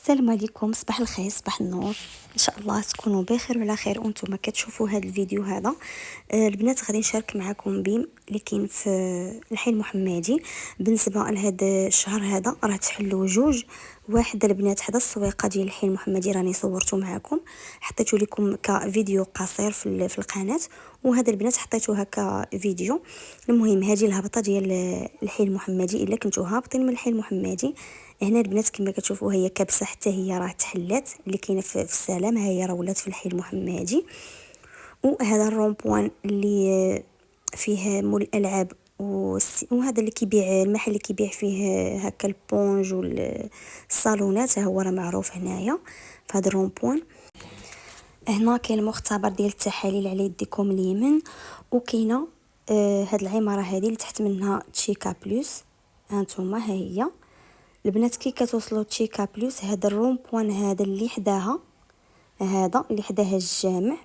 السلام عليكم، صباح الخير، صباح النور. ان شاء الله تكونوا بخير وعلى خير وانتم كتشوفوا هذا الفيديو هذا. البنات غادي نشارك معكم بيم اللي كاين في الحي المحمدي. بالنسبه لهذا الشهر هذا راه تحلوا جوج، واحد البنات حدا السويقه ديال الحي المحمدي راني صورته معكم، حطيته لكم كفيديو قصير في القناه، وهذا البنات حطيته هكا فيديو. المهم هذه الهبطه ديال الحي المحمدي، الا كنتو هابطين من الحي المحمدي هنا البنات كما كتشوفوا هي كبسه حتى هي راه تحلات اللي كاينه في السلام، ها هي راه ولات في الحي المحمدي. وهذا الرومبوان اللي فيه مول الالعاب وهذا اللي كيبيع المحل اللي كيبيع فيه هكا البونج والصالونات، هو راه معروف هنايا في هذا الرومبوان. هنا كاين المختبر ديال التحاليل على يديكم اليمين، وكاينه هاد العماره هذه اللي تحت منها تشيكا بلوس. هانتوما ها هي البنات كي كتوصلوا تشيكا بلوس، هذا الرومبوان هذا اللي حداها، هذا اللي حداها الجامع،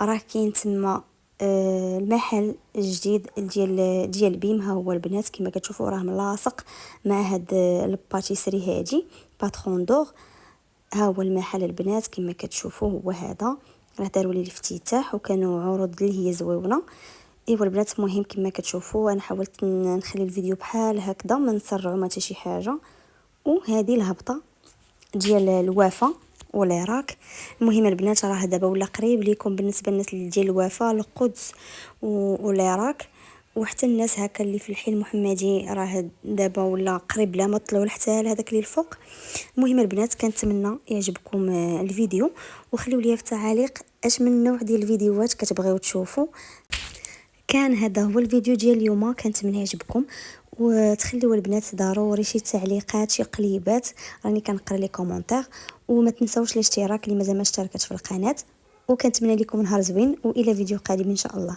راه كاين تما المحل الجديد ديال بيم. ها هو البنات كما كتشوفوا راه ملاصق مع هاد الباتيسري هادي باترون دور. ها هو المحل البنات كما كتشوفوا، هو هذا راه داروا ليه الافتتاح وكانوا عروض اللي هي زويونه. ايوا البنات المهم كما كتشوفوا انا حاولت نخلي الفيديو بحال هكذا ما نسرعوا ما حتى شي حاجه. وهذه الهبطه ديال الوفا والعراق. المهم البنات راه دابا ولا قريب ليكم بالنسبه للناس اللي ديال الوفا القدس والعراق، وحتى الناس هكا اللي في الحي المحمدي راه دابا ولا قريب لا ما طلعوا حتى لهذاك اللي الفوق. المهم البنات كنتمنى يعجبكم الفيديو، وخليوا لي في التعاليق اش من نوع ديال الفيديوهات كتبغيو تشوفوا. كان هذا هو الفيديو ديال اليوم، كنتمنى يعجبكم، وتخليوا البنات ضروري شي تعليقات شي قليبات، راني كنقرا لي كومونتير. وما تنساوش الاشتراك اللي مازال ما اشتركتش في القناه. وكنتمنى لكم نهار زوين والى فيديو قادم ان شاء الله.